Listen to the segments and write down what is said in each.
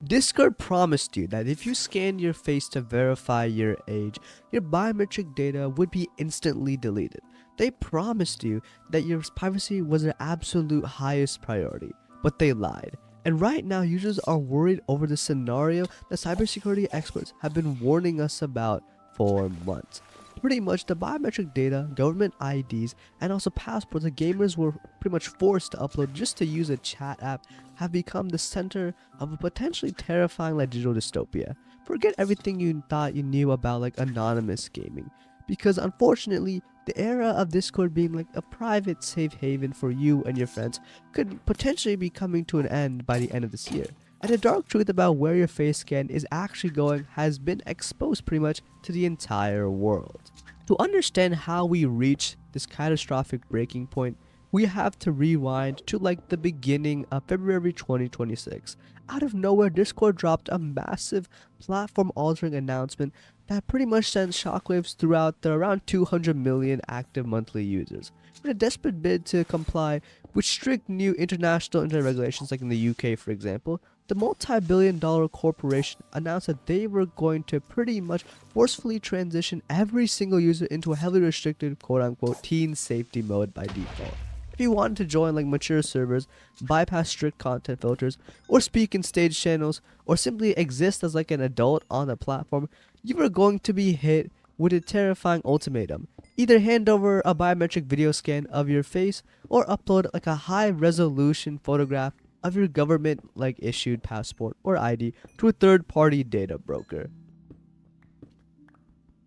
Discord promised you that if you scanned your face to verify your age, your biometric data would be instantly deleted. They promised you that your privacy was their absolute highest priority, but they lied. And right now, users are worried over the scenario that cybersecurity experts have been warning us about for months. Pretty much the biometric data, government IDs, and also passports that gamers were pretty much forced to upload just to use a chat app have become the center of a potentially terrifying like digital dystopia. Forget everything you thought you knew about like anonymous gaming, because unfortunately, the era of Discord being like a private safe haven for you and your friends could potentially be coming to an end by the end of this year. And the dark truth about where your face scan is actually going has been exposed pretty much to the entire world. To understand how we reached this catastrophic breaking point, we have to rewind to like the beginning of February 2026. Out of nowhere, Discord dropped a massive platform altering announcement that pretty much sent shockwaves throughout the around 200 million active monthly users. In a desperate bid to comply with strict new international internet regulations like in the UK for example, the multi-billion-dollar corporation announced that they were going to pretty much forcefully transition every single user into a heavily restricted quote-unquote teen safety mode by default. If you wanted to join like mature servers, bypass strict content filters, or speak in stage channels, or simply exist as like an adult on the platform, you were going to be hit with a terrifying ultimatum. Either hand over a biometric video scan of your face, or upload like a high-resolution photograph of your government like issued passport or ID to a third-party data broker.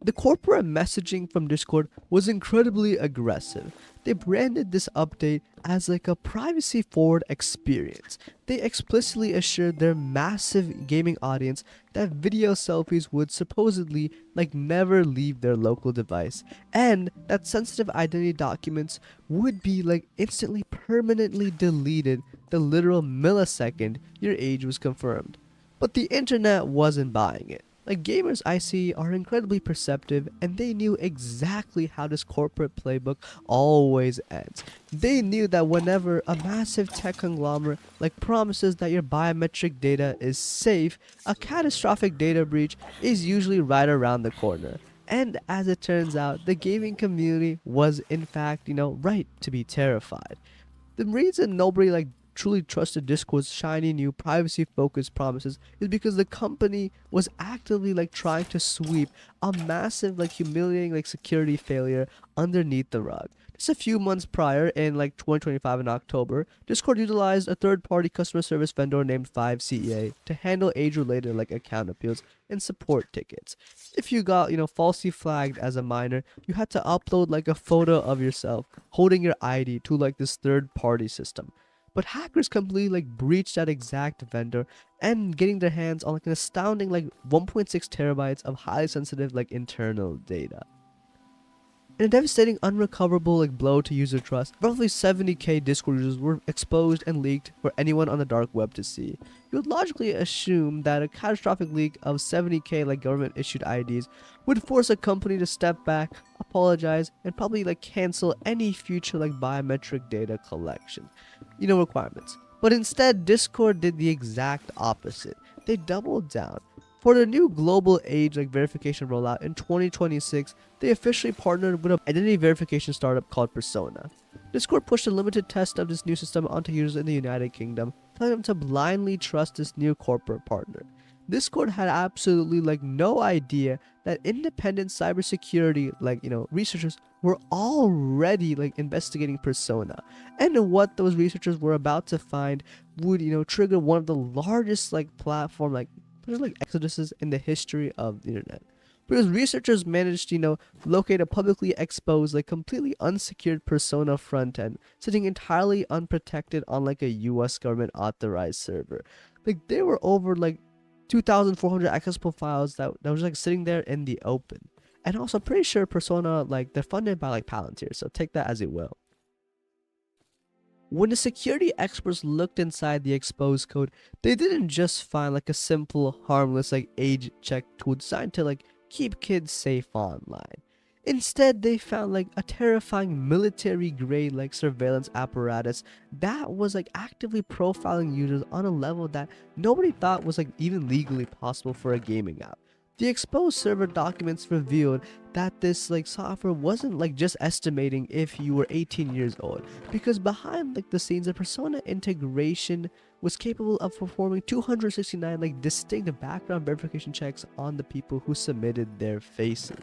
The corporate messaging from Discord was incredibly aggressive. They branded this update as like a privacy forward experience. They explicitly assured their massive gaming audience that video selfies would supposedly like never leave their local device, and that sensitive identity documents would be like instantly permanently deleted the literal millisecond your age was confirmed. But the internet wasn't buying it. Like gamers I see are incredibly perceptive, and they knew exactly how this corporate playbook always ends. They knew that whenever a massive tech conglomerate like promises that your biometric data is safe, a catastrophic data breach is usually right around the corner. And as it turns out, the gaming community was in fact, right to be terrified. The reason nobody like truly trusted Discord's shiny new privacy focused promises is because the company was actively like trying to sweep a massive like humiliating like security failure underneath the rug. Just a few months prior, in like 2025 in October, Discord utilized a third-party customer service vendor named 5CEA to handle age-related like account appeals and support tickets. If you got falsely flagged as a minor, you had to upload like a photo of yourself holding your ID to like this third-party system. But hackers completely like breached that exact vendor and getting their hands on like an astounding like 1.6 terabytes of highly sensitive like internal data. In a devastating unrecoverable like blow to user trust, roughly 70k Discord users were exposed and leaked for anyone on the dark web to see. You would logically assume that a catastrophic leak of 70k like government issued IDs would force a company to step back, apologize, and probably like cancel any future like biometric data collection, requirements. But instead, Discord did the exact opposite. They doubled down. For the new global age like verification rollout in 2026, they officially partnered with an identity verification startup called Persona. Discord pushed a limited test of this new system onto users in the United Kingdom, telling them to blindly trust this new corporate partner. Discord had absolutely like no idea that independent cybersecurity researchers were already like investigating Persona, and what those researchers were about to find would trigger one of the largest like platform like exoduses in the history of the internet. Because researchers managed to, locate a publicly exposed, like completely unsecured Persona front end, sitting entirely unprotected on like a US government authorized server. Like there were over like 2,400 accessible files that was like sitting there in the open. And also pretty sure Persona, like they're funded by like Palantir, so take that as it will. When the security experts looked inside the exposed code, they didn't just find like a simple, harmless like age check tool designed to like keep kids safe online. Instead, they found like a terrifying military grade like surveillance apparatus that was like actively profiling users on a level that nobody thought was like even legally possible for a gaming app. The exposed server documents revealed that this like software wasn't like just estimating if you were 18 years old, because behind like the scenes, the persona integration was capable of performing 269 like distinct background verification checks on the people who submitted their faces.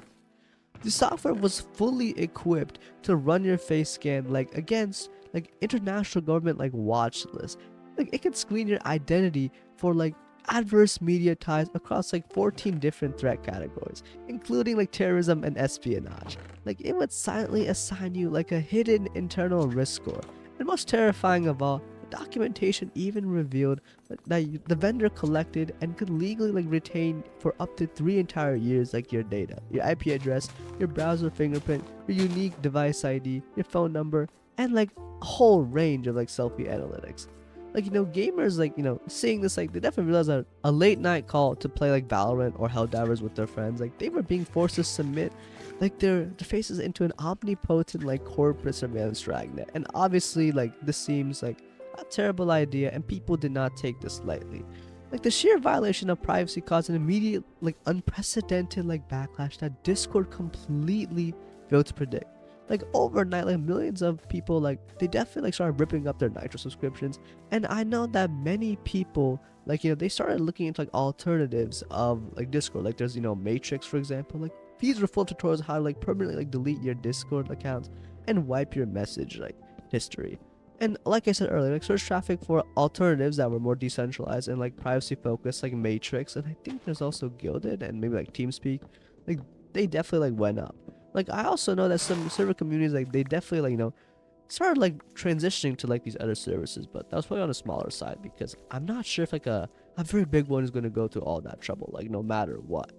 The software was fully equipped to run your face scan like against like international government like watch lists. Like it could screen your identity for like adverse media ties across like 14 different threat categories, including like terrorism and espionage. Like it would silently assign you like a hidden internal risk score. And most terrifying of all, the documentation even revealed the vendor collected and could legally like retain for up to 3 entire years like your data, your IP address, your browser fingerprint, your unique device ID, your phone number, and like a whole range of like selfie analytics. Like, gamers, like, seeing this, like, they definitely realized that a late night call to play like Valorant or Helldivers with their friends, like, they were being forced to submit like their faces into an omnipotent like corporate surveillance dragnet. And obviously, like, this seems like a terrible idea, and people did not take this lightly. Like, the sheer violation of privacy caused an immediate, like, unprecedented like backlash that Discord completely failed to predict. Like overnight, like millions of people, like, they definitely like started ripping up their Nitro subscriptions. And I know that many people, like, they started looking into like alternatives of like Discord. Like there's, Matrix, for example. Like these were full tutorials how to like permanently like delete your Discord accounts and wipe your message like history. And like I said earlier, like search traffic for alternatives that were more decentralized and like privacy focused, like Matrix, and I think there's also Gilded and maybe like TeamSpeak, like they definitely like went up. Like I also know that some server communities, like they definitely like started like transitioning to like these other services, but that was probably on a smaller side, because I'm not sure if like a very big one is going to go through all that trouble, like no matter what.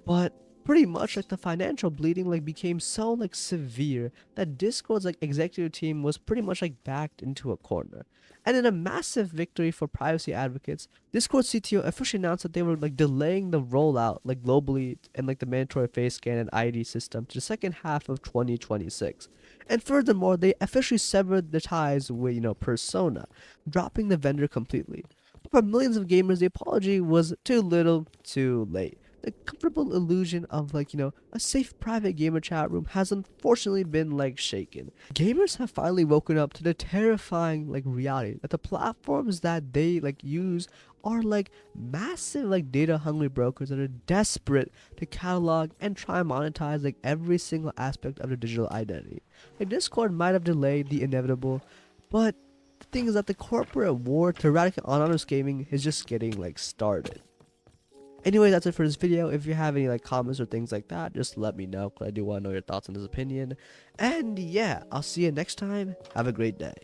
But pretty much like the financial bleeding like became so like severe that Discord's like executive team was pretty much like backed into a corner. And in a massive victory for privacy advocates, Discord CTO officially announced that they were like delaying the rollout like globally and like the mandatory face scan and ID system to the second half of 2026. And furthermore, they officially severed the ties with, Persona, dropping the vendor completely. But for millions of gamers, the apology was too little, too late. The comfortable illusion of like, a safe private gamer chat room has unfortunately been like shaken. Gamers have finally woken up to the terrifying like reality that the platforms that they like use are like massive like data hungry brokers that are desperate to catalog and try and monetize like every single aspect of their digital identity. Like Discord might have delayed the inevitable, but the thing is that the corporate war to eradicate anonymous gaming is just getting like started. Anyway, that's it for this video. If you have any like comments or things like that, just let me know, because I do want to know your thoughts on this opinion. And yeah, I'll see you next time. Have a great day.